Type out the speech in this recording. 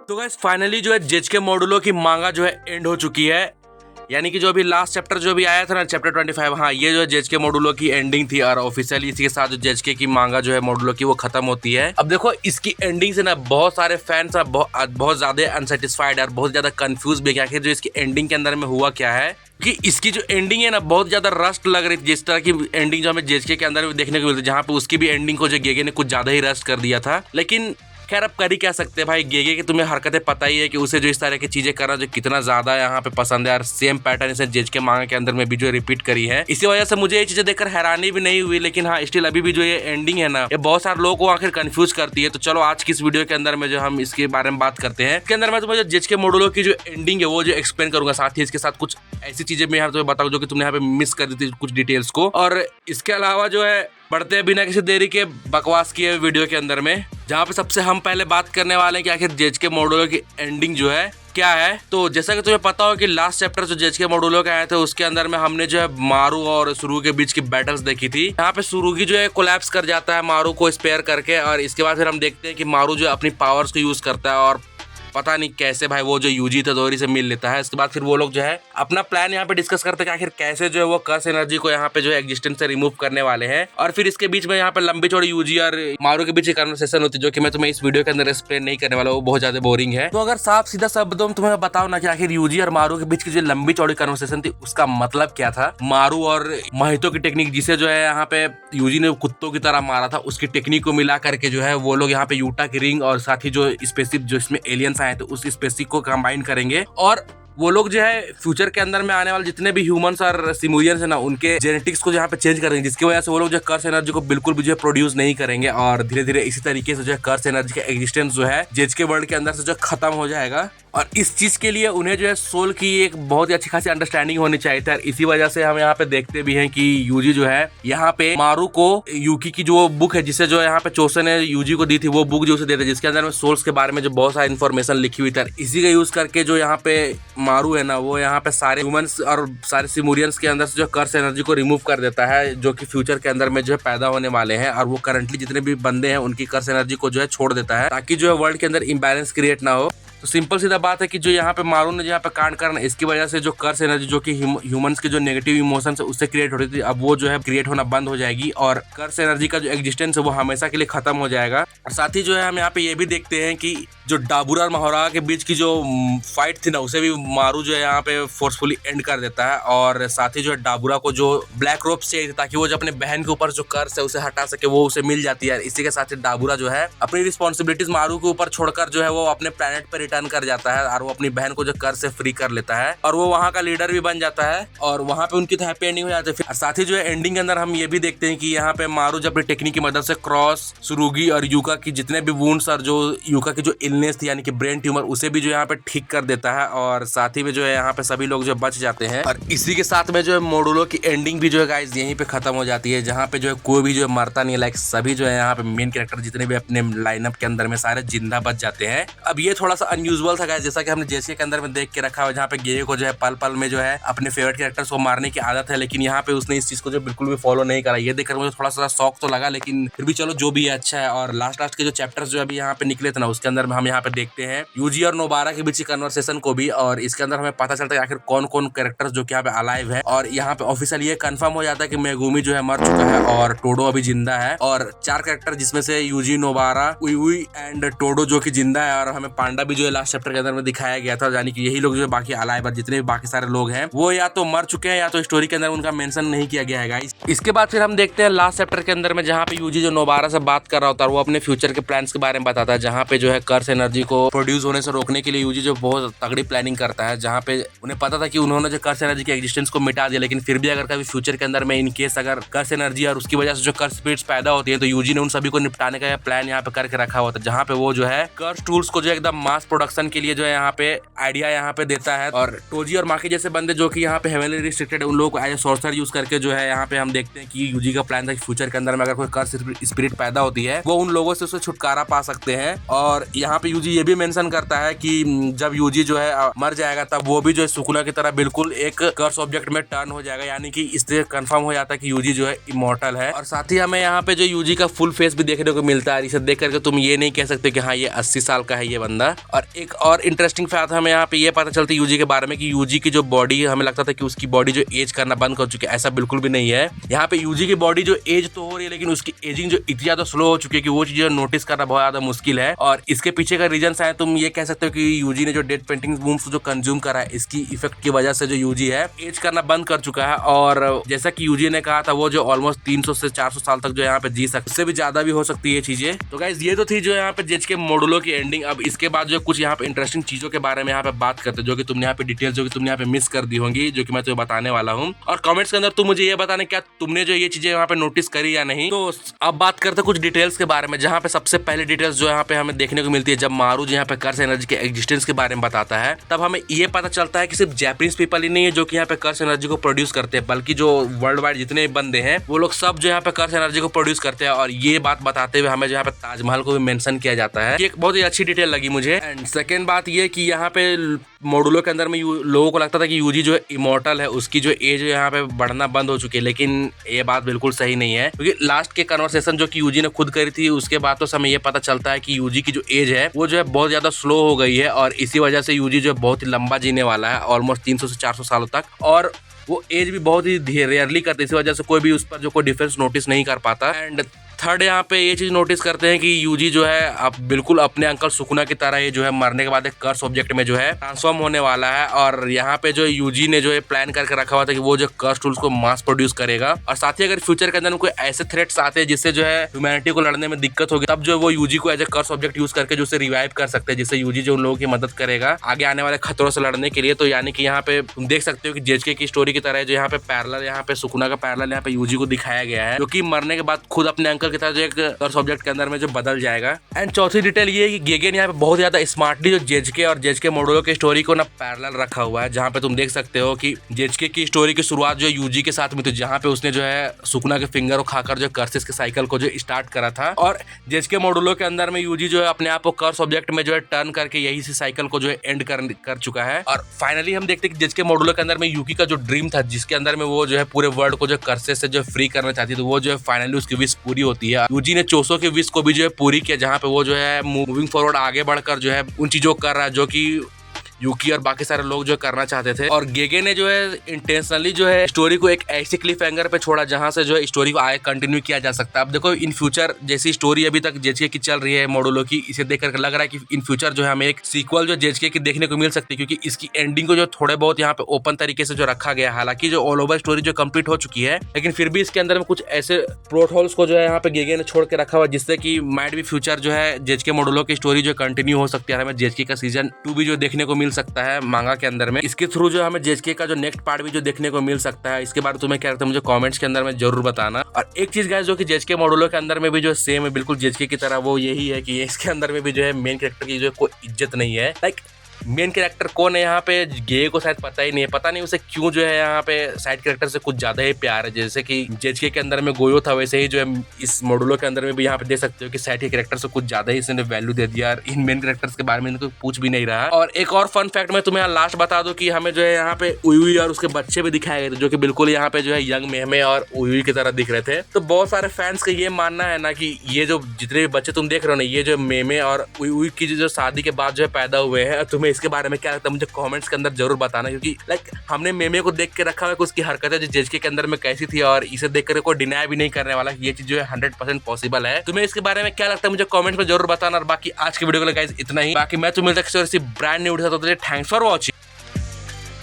तो guys finally जो है जेजेके मॉडुलो की मांगा जो है एंड हो चुकी है। यानी कि जो अभी लास्ट चैप्टर जो भी आया था ना, चैप्टर 25, हाँ ये जो है जेजेके मॉडुलो की एंडिंग थी और ऑफिशियली इसी के साथ जो जेजेके की मांगा जो है मॉडुलो की वो खत्म होती है। अब देखो इसकी एंडिंग से ना बहुत सारे फैंस बहुत ज्यादा अनसेटिस्फाइड और बहुत ज्यादा कंफ्यूज भी, आखिर जो इसकी एंडिंग के अंदर में हुआ क्या है कि इसकी जो एंडिंग है ना बहुत ज्यादा रस्ट लग रही थी। जिस तरह की एंडिंग जो हमें जेजेके के अंदर में देखने को मिलती है, जहाँ पे उसकी भी एंडिंग को जो गेगे ने कुछ ज्यादा ही रस्ट कर दिया था। लेकिन खैर अब कर ही क्या सकते हैं भाई, गेगे की तुम्हें हरकतें पता ही है कि उसे जो इस तरह की चीजें करना जो कितना ज्यादा यहाँ पे पसंद है और सेम पैटर्न इसे जेजेके मांगा के अंदर में भी जो रिपीट करी है। इसी वजह से मुझे ये चीजें देखकर हैरानी भी नहीं हुई, लेकिन हाँ स्टिल अभी भी जो ये एंडिंग है ना ये बहुत सारे लोगों को आखिर कंफ्यूज करती है। तो चलो आज की इस वीडियो के अंदर में जो हम इसके बारे में बात करते हैं। इसके अंदर मैं तुम्हें जो जेजेके मॉडुलो की जो एंडिंग है वो जो एक्सप्लेन करूंगा, साथ ही इसके साथ कुछ ऐसी चीजें मैं यहाँ तुम्हें बताऊँ जो कि तुमने यहाँ पे मिस कर दी थी कुछ डिटेल्स को। और इसके अलावा जो है बढ़ते हैं बिना किसी देरी के बकवास किए वीडियो के अंदर में, जहाँ पे सबसे हम पहले बात करने वाले हैं कि आखिर जेजेके मॉडुलो की एंडिंग जो है क्या है। तो जैसा कि तुम्हें पता हो कि लास्ट चैप्टर जो जेजेके मॉडुलो का आया था उसके अंदर में हमने जो है मारू और सुरुगी के बीच की बैटल्स देखी थी। यहाँ पे सुरुगी जो है कोलैप्स कर जाता है मारू को स्पेयर करके, और इसके बाद फिर हम देखते हैं कि मारू जो अपनी पावर्स को यूज करता है और पता नहीं कैसे भाई वो जो यूजी तदोरी से मिल लेता है। इसके बाद फिर वो लोग जो है अपना प्लान यहाँ पे डिस्कस करते हैं कि आखिर कैसे जो है वो कर्स एनर्जी को यहाँ पे जो है एग्जिस्टेंस से रिमूव करने वाले हैं। और फिर इसके बीच में यहाँ पे लंबी चौड़ी यूजी और मारू के बीच एक कन्वर्सेशन होती है जो कि मैं तुम्हें इस वीडियो के अंदर एक्सप्लेन नहीं करने वाला, वो बहुत ज्यादा बोरिंग है। तो अगर साफ सीधा शब्दों में तुम्हें बताओ ना कि आखिर यूजी और मारू के बीच की जो लंबी चौड़ी कन्वर्सेशन थी उसका मतलब क्या था। मारू और महितो की टेक्निक जिसे जो है यहाँ पे यूजी ने कुत्तों की तरह मारा था उसकी टेक्निक को मिला करके जो है वो लोग यहाँ पे यूटा की रिंग और साथ ही जो स्पेसिफिक जो इसमें एलियंस आए थे उस स्पेसिफिक को कंबाइन करेंगे, और वो लोग जो है फ्यूचर के अंदर में आने वाले जितने भी ह्यूमंस और सिमुलियंस है ना उनके जेनेटिक्स को यहाँ पे चेंज करेंगे, जिसकी वजह से वो लोग जो कर्स एनर्जी को बिल्कुल भी जो है प्रोड्यूस नहीं करेंगे और धीरे धीरे इसी तरीके से जो है कर्स एनर्जी का एग्जिस्टेंस जो है जेजेके वर्ल्ड के अंदर से जो खत्म हो जाएगा। और इस चीज के लिए उन्हें जो है सोल की एक बहुत ही अच्छी खासी अंडरस्टैंडिंग होनी चाहिए थी। इसी वजह से हम यहाँ पे देखते भी हैं कि यूजी जो है यहाँ पे मारू को यूकी की जो बुक है जिसे जो यहाँ पे चोसे ने यूजी को दी थी वो बुक जो उसे देते जिसके अंदर में सोल्स के बारे में जो बहुत सारी इन्फॉर्मेशन लिखी हुई थी, इसी का यूज करके जो यहाँ पे मारू है ना वो यहाँ पे सारे ह्यूमंस और सारे सिमुलियंस के अंदर से जो कर्स एनर्जी को रिमूव कर देता है जो कि फ्यूचर के अंदर में जो है पैदा होने वाले हैं, और वो करंटली जितने भी बंदे हैं उनकी कर्स एनर्जी को जो है छोड़ देता है ताकि जो है वर्ल्ड के अंदर इम्बैलेंस क्रिएट ना हो। तो सिंपल सीधा बात है कि जो यहाँ पे मारू ने यहाँ पे कांड करना इसकी वजह से जो कर्स एनर्जी जो कि ह्यूमंस के जो नेगेटिव इमोशंस है उससे क्रिएट हो रही थी अब वो जो है क्रिएट होना बंद हो जाएगी और कर्स एनर्जी का जो एग्जिस्टेंस है वो हमेशा के लिए खत्म हो जाएगा। और साथ ही जो है हम यहाँ पे ये भी देखते हैं कि जो डाबुरा और महारा के बीच की जो फाइट थी ना उसे भी मारू जो है यहाँ पे फोर्सफुली एंड कर देता है, और साथ ही जो है डाबुरा को जो ब्लैक रोप चाहिए ताकि वो जो अपने बहन के ऊपर जो कर्स है उसे हटा सके वो उसे मिल जाती है। इसी के साथ ही डाबुरा जो है अपनी रिस्पॉन्सिबिलिटीज मारू के ऊपर छोड़कर जो है वो अपने प्लेनेट पर रिटर्न कर जाता है और वो अपनी बहन को जो कर्स से फ्री कर लेता है और वो वहाँ का लीडर भी बन जाता है और वहाँ पे उनकी तो हैप्पी एंडिंग हो जाती है। साथ ही जो है एंडिंग के अंदर हम ये भी देखते हैं कि यहाँ पे मारू जो अपनी टेक्निक की मदद से क्रॉस, सुरुगी और यूका की जितने भी वुंड्स और जो यूका की जो इलनेस थी यानी कि ब्रेन ट्यूमर उसे भी जो यहाँ पे ठीक कर देता है, और साथ ही में जो है यहाँ पे सभी लोग जो बच जाते हैं। और इसी के साथ में जो है मॉडुलो की एंडिंग भी जो है गाइस यहीं पे खत्म हो जाती है, जहाँ पे जो है कोई भी जो है मरता नहीं, लाइक सभी जो है यहाँ पे मेन कैरेक्टर जितने भी अपने लाइनअप के अंदर में सारे जिंदा बच जाते हैं। अब ये थोड़ा सा अनयूजुअल था गाइस, जैसा कि हमने जेजेके के अंदर में देख के रखा है जहाँ पे गेगे को जो है पल पल में जो है अपने फेवरेट कैरेक्टर्स को मारने की आदत है, लेकिन यहाँ पे उसने इस चीज को जो बिल्कुल भी फॉलो नहीं करा। ये देखकर मुझे थोड़ा सा शौक तो लगा, लेकिन फिर भी चलो जो भी है अच्छा है। और लास्ट के जो चैप्टर्स जो अभी यहाँ पे निकले थे ना उसके अंदर में हम यहाँ पे देखते हैं यूजी और नोबारा के बीच की कन्वर्सेशन को भी, और इसके अंदर हमें पता चलता है आखिर कौन कौन कैरेक्टर्स जो कि यहाँ पे अलाइव है। और यहाँ पे ऑफिशियल ये कंफर्म हो जाता है कि मेगुमी जो है मर चुका है और टोडो अभी जिंदा है, और 4 कैरेक्टर जिसमें से यूजी, नोबारा, उई एंड टोडो जो कि जिंदा है, और हमें पांडा भी जो है लास्ट चैप्टर के अंदर में दिखाया गया था, यानी कि यही लोग जो है बाकी अलाइव जितने भी बाकी सारे लोग हैं वो या तो मर चुके हैं या तो स्टोरी के अंदर उनका मेंशन नहीं किया गया है गाइस। इसके बाद फिर हम देखते हैं लास्ट चैप्टर के अंदर में जहाँ पे यूजी जो नोबारा से बात कर रहा होता है वो अपने फ्यूचर के प्लान्स के बारे में बताता है, जहाँ पे जो है कर्स एनर्जी को प्रोड्यूस होने से रोकने के लिए यूजी जो बहुत तगड़ी प्लानिंग करता है, जहाँ पे उन्हें पता था कि उन्होंने जो कर्स एनर्जी के एग्जिस्टेंस को मिटा दिया, लेकिन फिर भी अगर कभी फ्यूचर के अंदर में इन केस अगर कर्स एनर्जी और उसकी वजह से जो कर्स स्पिरिट्स पैदा होती है तो यूजी ने उन सभी को निपटाने का प्लान यहाँ पे करके रखा हुआ था, जहाँ पे वो जो है कर्स टूल्स को जो एकदम मास प्रोडक्शन के लिए जो है यहाँ पे आइडिया यहाँ पे देता है। और टोजी और माकी जैसे बंदे जो कि यहाँ पे हेवनली रिस्ट्रिक्टेड है उन लोगों को एज ए सोर्सर यूज करके जो है यहाँ पे हम देखते हैं कि यूजी का प्लान था कि फ्यूचर के अंदर में अगर कोई कर्स स्पिरिट पैदा होती है वो उन लोगों से उसे छुटकारा पा सकते हैं। और यहाँ पे यूजी ये भी मेंशन करता है कि जब यूजी जो है मर जाएगा तब वो भी जो है सुकुना की तरह बिल्कुल एक कर्स ऑब्जेक्ट में टर्न हो जाएगा, यानी कि इससे कंफर्म हो जाता है कि यूजी जो है इमॉर्टल है। और साथ ही हमें यहाँ पे जो यूजी का फुल फेस भी देखने को मिलता है। इसे देख करके तुम ये नहीं कह सकते कि हाँ ये 80 साल का है ये बंदा। और एक और इंटरेस्टिंग फैक्ट हमें यहाँ पे ये पता चलती है यूजी के बारे में कि यूजी की जो बॉडी हमें लगता था कि उसकी बॉडी जो एज करना बंद कर चुकी है, ऐसा बिल्कुल भी नहीं है। यहाँ पे यूजी की बॉडी जो एज तो हो रही है लेकिन उसकी एजिंग जो इतनी ज्यादा स्लो हो चुकी है कि वो चीजें नोटिस करना बहुत ज्यादा मुश्किल है। और इसके पीछे का रीजन है तुम ये कह सकते हो कि यूजी ने जो डेड पेंटिंग बूम्स जो कंज्यूम करा है इसकी इफेक्ट की वजह से जो यूजी है एज करना बंद कर चुका है। और जैसा कि यूजी ने कहा था वो जो ऑलमोस्ट 300 से 400 साल तक जो यहाँ पे जी सकते, उससे भी ज्यादा भी हो सकती है चीजें। तो गाइस ये तो थी जो यहाँ पे जेचके मोडुलो की एंडिंग। अब इसके बाद जो कुछ यहाँ पे इंटरेस्टिंग चीजों के बारे में यहाँ पे बात करते हैं जो कि तुमने यहाँ पे डिटेल्स जो कि तुमने यहाँ पे मिस कर दी होंगी, जो कि मैं तुम्हें बताने वाला हूँ। और कमेंट्स के अंदर तुम मुझे ये बताने क्या तुमने जो ये चीजें यहाँ पे नोटिस करी या नहीं। तो अब बात करते कुछ डिटेल्स के बारे में, जहाँ पे सबसे पहले डिटेल्स जो यहाँ पे हमें देखने को मिलती है जब मारू यहाँ पे कर्स एनर्जी के एग्जिस्टेंस के बारे में बताता है, तब हमें ये पता चलता है कि सिर्फ जैपनीज पीपल ही नहीं है जो कि यहाँ पे कर्स एनर्जी को प्रोड्यूस करते हैं, बल्कि जो वर्ल्ड वाइड जितने बंदे हैं वो लोग सब जो यहाँ पे कर्स एनर्जी को प्रोड्यूस करते हैं। और ये बात बताते हुए हमें यहाँ पे ताजमहल को भी मेंशन किया जाता है। ये एक बहुत ही अच्छी डिटेल लगी मुझे। एंड सेकेंड बात ये कि यहाँ पे मोडुलो के अंदर में लोगों को लगता था कि यूजी जो है इमॉर्टल है, उसकी जो एज यहाँ पे बढ़ना बंद हो चुकी है, लेकिन ये बात बिल्कुल सही नहीं है क्योंकि लास्ट के कन्वर्सेशन जो कि यूजी ने खुद करी थी उसके बाद तो हमें ये पता चलता है कि यूजी की जो एज है वो जो है बहुत ज्यादा स्लो हो गई है और इसी वजह से यूजी जो है बहुत ही लंबा जीने वाला है, ऑलमोस्ट 300 से 400 सालों तक। और वो एज भी बहुत ही रेयरली करते, इसी वजह से कोई भी उस पर जो कोई डिफरेंस नोटिस नहीं कर पाता। एंड थर्ड यहाँ पे ये चीज नोटिस करते हैं कि यूजी जो है अब बिल्कुल अपने अंकल सुकुना की तरह ये जो है मरने के बाद एक कर्स ऑब्जेक्ट में जो है ट्रांसफॉर्म होने वाला है। और यहाँ पे जो यूजी ने जो है प्लान करके रखा हुआ था कि वो जो कर्स टूल्स को मास प्रोड्यूस करेगा। और साथ ही अगर फ्यूचर के अंदर कोई ऐसे थ्रेट्स आते हैं जिससे जो है ह्यूमैनिटी को लड़ने में दिक्कत होगी, तब जो वो यूजी को as a curse object use करके जो उसे रिवाइव कर सकते हैं, जिससे यूजी जो उन लोगों की मदद करेगा आगे आने वाले खतरों से लड़ने के लिए। तो यानी कि यहाँ पे तुम देख सकते हो कि जेचके की स्टोरी की तरह जो यहाँ पे पैरेलल यहाँ पे सुकुना का पैरेलल यहाँ पे यूजी को दिखाया गया है, जो कि मरने के बाद खुद अपने अंकल की तरह जो एक ऑब्जेक्ट के अंदर में जो बदल जाएगा। एंड चौथी डिटेल ये है कि गेगेन यहाँ पे बहुत ज्यादा स्मार्टली जो जेचके और जेचके मोडुलो की स्टोरी को ना पैरेलल रखा हुआ है, जहाँ पे तुम देख सकते हो कि जेचके की स्टोरी की शुरुआत जो यूजी के साथ में थी, जहाँ पे उसने जो है सुकुना के फिंगर को खाकर जो कर्सेस के साइकिल को जो स्टार्ट करा था। और जेचके मोडुलो के अंदर में यूजी जो है अपने आप को कर्स ऑब्जेक्ट में जो है टर्न करके यही से साइकिल को जो है एंड कर चुका है। और फाइनली हम देखते हैं कि जेचके मोडुलो के अंदर में यूकी का जो ड्रीम था, जिसके अंदर में वो जो है पूरे वर्ल्ड को जो कर्सेस से जो फ्री करना चाहती थी, तो वो जो है फाइनली उसकी विश पूरी होती है। यूजी ने चोसो की विश को भी जो है पूरी किया, जहाँ पे वो जो है मूविंग फॉरवर्ड आगे बढ़कर जो है उन चीजों को कर रहा है जो कि यूकी और बाकी सारे लोग जो करना चाहते थे। और गेगे ने जो है इंटेंशनली जो है स्टोरी को एक ऐसी क्लिफ हैंगर पे छोड़ा जहां से जो है स्टोरी को आगे कंटिन्यू किया जा सकता है। अब देखो इन फ्यूचर जैसी स्टोरी अभी तक जेचके की चल रही है मोडुलो की, इसे देखकर लग रहा है कि इन फ्यूचर जो है हमें एक सीक्वल जो जेचके की देखने को मिल सकती है, क्योंकि इसकी एंडिंग को जो थोड़े बहुत यहाँ पे ओपन तरीके से जो रखा गया। हालांकि जो ऑल ओवर स्टोरी जो कंप्लीट हो चुकी है, लेकिन फिर भी इसके अंदर में कुछ ऐसे प्लॉट होल्स को जो है यहाँ पे गेगे ने छोड़ के रखा हुआ, जिससे कि माइट भी फ्यूचर जो है जेचके मोडुलो की स्टोरी जो कंटिन्यू हो सकती है। हमें जेचके का सीजन 2 भी जो देखने को मिल सकता है के अंदर में। इसके थ्रू जो हमें जेचके का जो नेक्स्ट पार्ट भी जो देखने को मिल सकता है। इसके बारे में तुम्हें क्या लगता है मुझे कमेंट्स के अंदर में जरूर बताना। और एक चीज गाइस जो कि जेचके मोडुलो के अंदर में भी जो सेम है बिल्कुल जेचके की तरह, वो यही है कि इसके अंदर में भी जो है मेन कैरेक्टर की जो है कोई इज्जत नहीं है। लाइक मेन कैरेक्टर कौन है यहाँ पे गे को शायद पता ही नहीं है, पता नहीं उसे क्यों जो है यहाँ पे साइड कैरेक्टर से कुछ ज्यादा ही प्यार है। जैसे कि जेचके के अंदर में गोयो था, वैसे ही जो है इस मोडुलो के अंदर में भी यहाँ पे देख सकते हो कि साइड के कैरेक्टर से कुछ ज्यादा ही इसने वैल्यू दे दिया। इन मेन कैरेक्टर्स के बारे में तो पूछ भी नहीं रहा। और एक और फन फैक्ट मैं तुम्हें लास्ट बता दूं कि हमें जो है यहाँ पे उयुई और उसके बच्चे भी दिखाए गए थे, जो कि बिल्कुल यहाँ पे जो है यंग मेहमे और उयुई की तरह दिख रहे थे। तो बहुत सारे फैंस का ये मानना है ना कि ये जो जितने भी बच्चे तुम देख रहे हो ना, ये जो मेमे और उयुई की जो शादी के बाद जो है पैदा हुए हैं, तुम्हें इसके बारे में क्या लगता है मुझे कमेंट्स के अंदर जरूर बताना। क्योंकि लाइक हमने मेमे को देख के रखा हुआ है, उसकी हरकतें जो जेचके के अंदर में कैसी थी, और इसे देख कर कोई डिनाई भी नहीं करने वाला, ये चीज जो है 100% पॉसिबल है। तुम्हें इसके बारे में क्या लगता है मुझे कमेंट्स में जरूर बताना। और बाकी आज की वीडियो को गाइस इतना ही। बाकी मैं तुम्हें मिलता है किसी ब्रांड न्यू वीडियो के साथ। Thanks for watching.